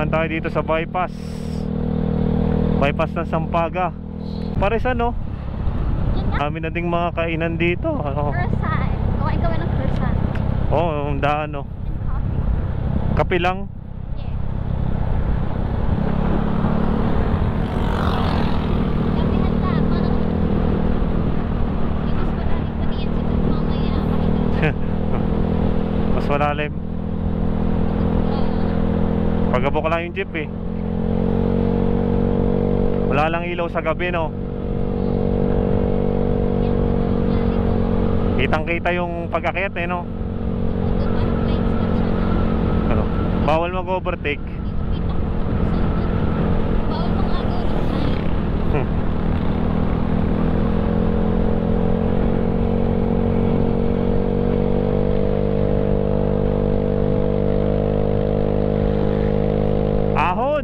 Dumaan tayo dito sa bypass. Bypass ng Sampaga. Pares ano? Kami na ding mga kainan dito. Croissant. Kumain kami ng croissant. Oo, ang daan no. And coffee. Kape lang. Yes. Gabi na tama. Iwas pa natin pa diyan sa mamaya. Mas malalim. Pagabok lang yung jeep eh. Wala lang ilaw sa gabi no. Kitang kita yung pag-akyat eh no. Ano? Bawal mag-overtake. Bawal mag-overtake. Ahon!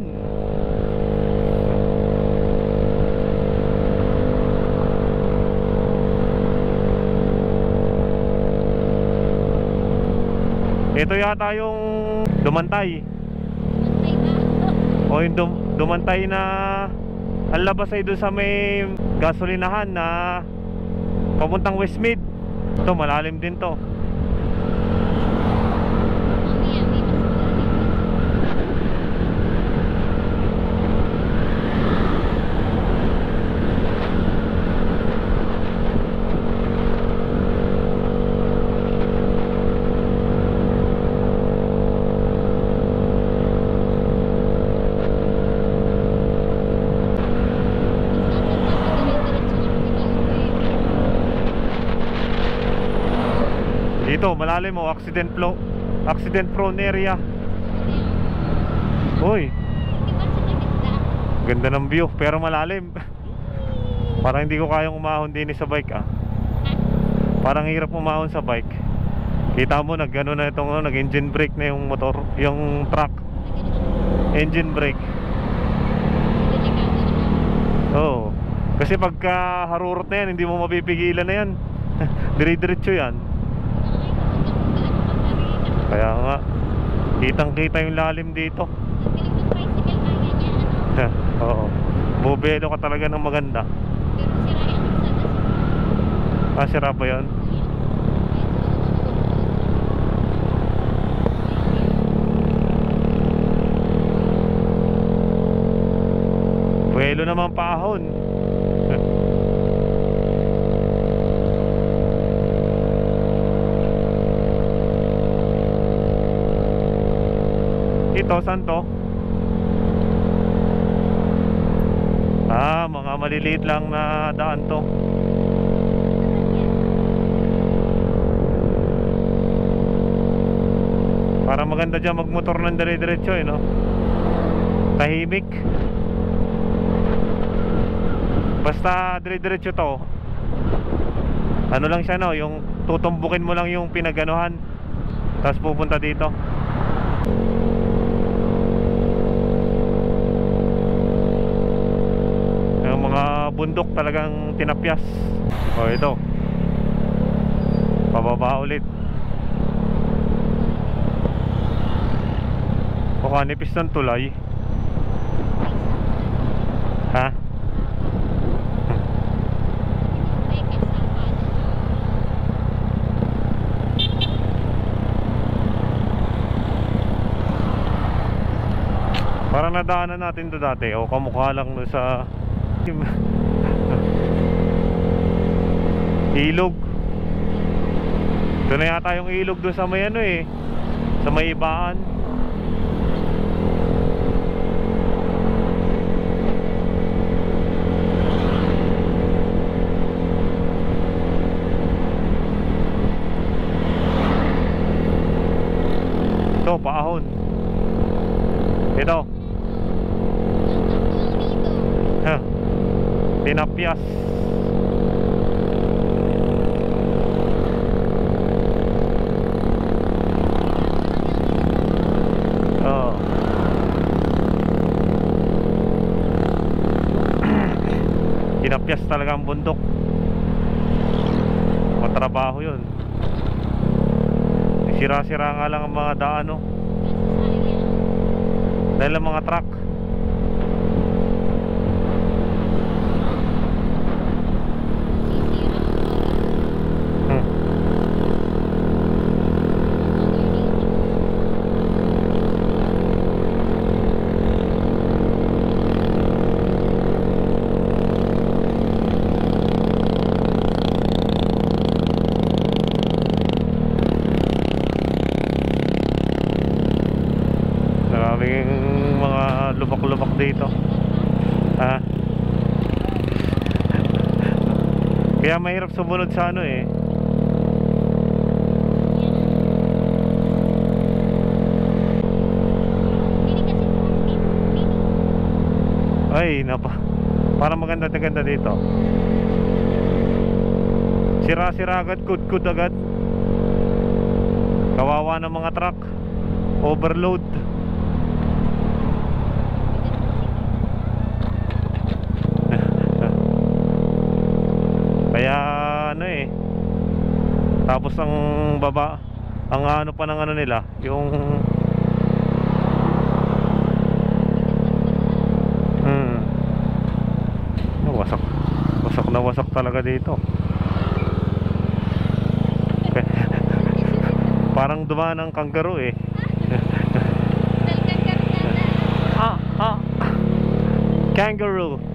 Ito yata yung Dumantay. O yung Dumantay na ang labas ay doon sa may gasolinahan na papuntang Westmead. Ito malalim din to. Dito malalim o accident prone area. Uy, ganda ng view pero malalim. Parang hindi ko kayang umahon din sa bike ah. Parang hirap umahon sa bike. Kita mo nag-ano na itong nag-engine brake na yung motor, yung truck. Engine brake. Oo. Kasi pagka harurot na yan, hindi mo mapipigilan na yan. Dire-diretso yan. Kaya nga, kitang-kita yung lalim dito. Oo. Bubelo ka talaga ng maganda. Ah, sira ba yun? Buwelo naman paahon. Ito, saan to? Ah, mga maliliit lang na daan to. Para maganda dyan magmotor ng dire-diretso eh no. Tahimik. Basta dire-diretso to. Ano lang siya no, yung tutumbukin mo lang yung pinaganuhan, tapos pupunta dito. Bundok talagang tinapyas. O ito, pababa ulit. Mukha nipis ng tulay. Ha? Parang nadaanan natin to dati. O kamukha lang no sa ilog. Ito na yata yung ilog doon sa may ano eh, sa may Ibaan. Ito, paahon. Ito. Tinapyas. Oh. Tinapyas talaga ang bundok. Matrabaho yun. Sira-sira nga lang ang mga daan no. Dahil ang mga truck. Sisira ang para. Hmm. Maraming mga lubak-lubak dito. Ha? Kaya mahirap sumunod sa ano eh. Hindi kasi hindi. Ay, napa. Parang maganda dito. Sira-sira agad, kud-kud agad. Kawawa ng mga truck. Overload. Kaya ano eh. Tapos ang baba, ang ano pa ng ano nila, yung wasak. Wasak talaga dito. Parang dumaan ng kangaroo eh. Dahil kang kargada. Kangaroo.